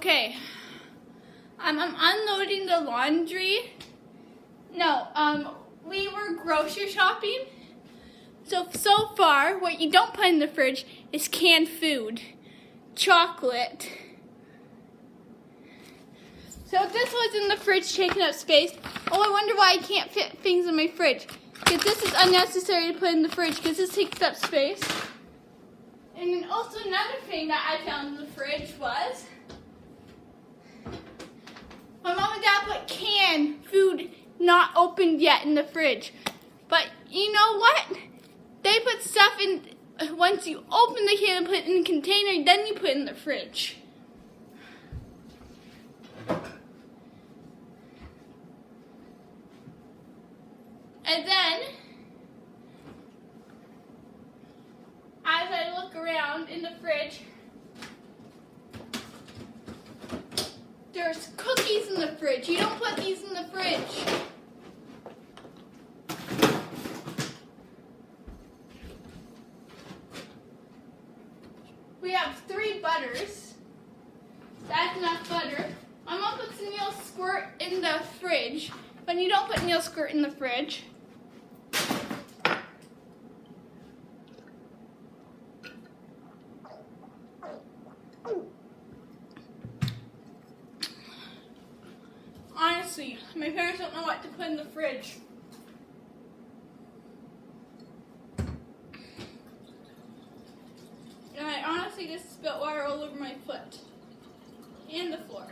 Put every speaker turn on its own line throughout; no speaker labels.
Okay, I'm unloading the laundry. No, we were grocery shopping. So far, what you don't put in the fridge is canned food, chocolate. So this was in the fridge taking up space. Oh, I wonder why I can't fit things in my fridge. Because this is unnecessary to put in the fridge because this takes up space. And then also another thing that I found in the fridge was my mom and dad put canned food not opened yet in the fridge. But you know what? They put stuff in, once you open the can and put it in the container, then you put it in the fridge. And then, as I look around in the fridge, there's cookies in the fridge. You don't put these in the fridge. We have 3 butters. That's enough butter. My mom puts Neil Squirt in the fridge, but you don't put Neil Squirt in the fridge. Honestly, my parents don't know what to put in the fridge. And I honestly just spilled water all over my foot and the floor.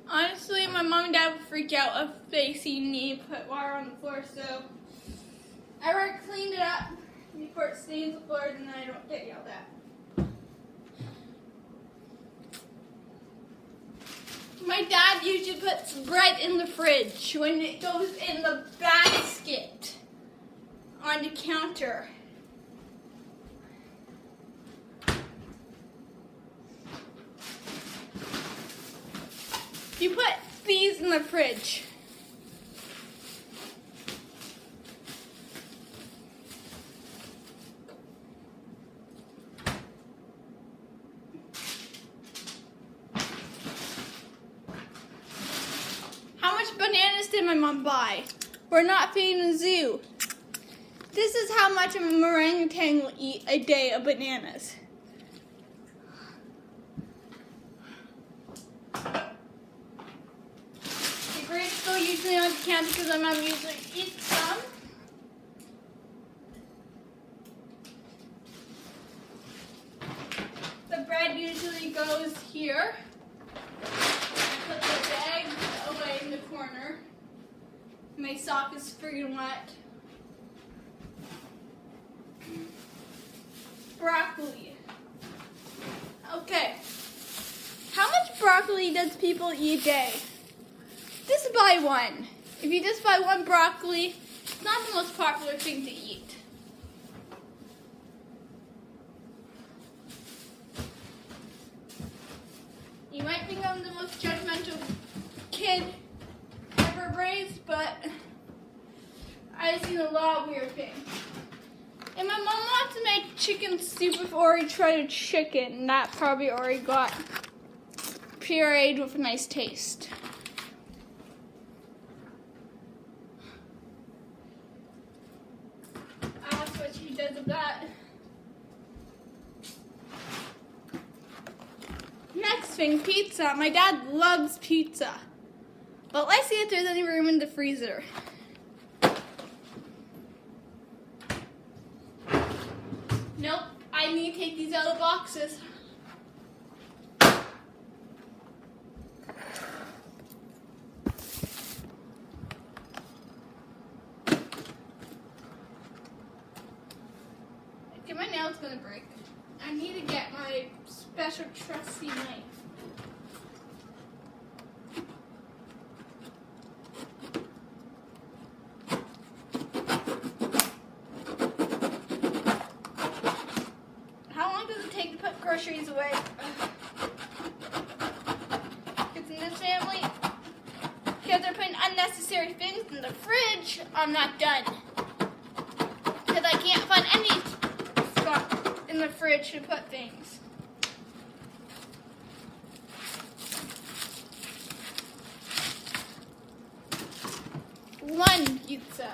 Honestly, my mom and dad would freak out if they see me put water on the floor, so I already cleaned it up before it stains the floor, and then I don't get yelled at. My dad usually puts bread in the fridge when it goes in the basket on the counter. You put these in the fridge. How much bananas did my mom buy? We're not feeding the zoo. This is how much a orangutan will eat a day of bananas. Still usually on the counter because my mom usually eats some. The bread usually goes here. I put the bag away in the corner. My sock is friggin' wet. Broccoli. Okay. How much broccoli does people eat a day? Just buy one. If you just buy one broccoli, it's not the most popular thing to eat. You might think I'm the most judgmental kid ever raised, but I've seen a lot of weird things. And my mom wants to make chicken soup with Ori shredded chicken, and that probably already got pureed with a nice taste. Does of that. Next thing, pizza. My dad loves pizza. But let's see if there's any room in the freezer. Nope, I need to take these out of the boxes. My nail's gonna break. I need to get my special trusty knife. groceries away. Because in this family, because they're putting unnecessary things in the fridge, I'm not done. Because I can't find any spot in the fridge to put things. One pizza.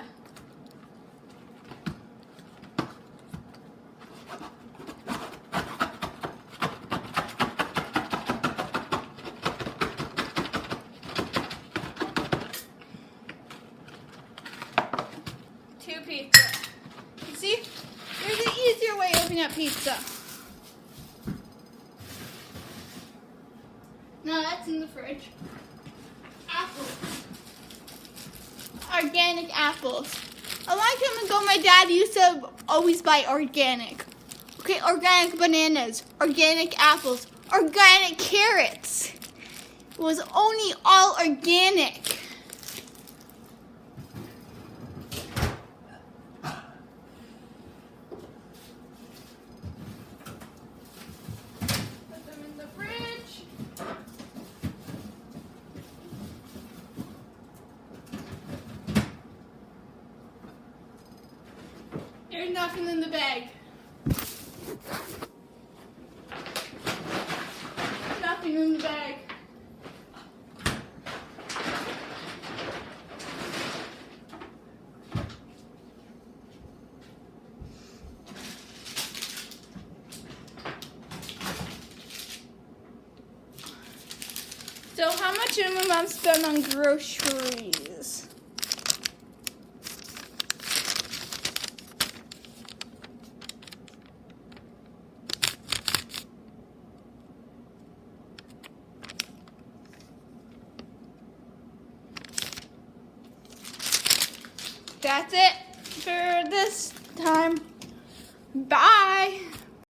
Two pizza. You see? There's an easier way of opening up pizza. No, that's in the fridge. Apples. Organic apples. A long time ago, my dad used to always buy organic. Okay, organic bananas, organic apples, organic carrots. It was only all organic. Put them in the fridge. There's nothing in the bag. Nothing in the bag. So how much did my mom spend on groceries? That's it for this time. Bye.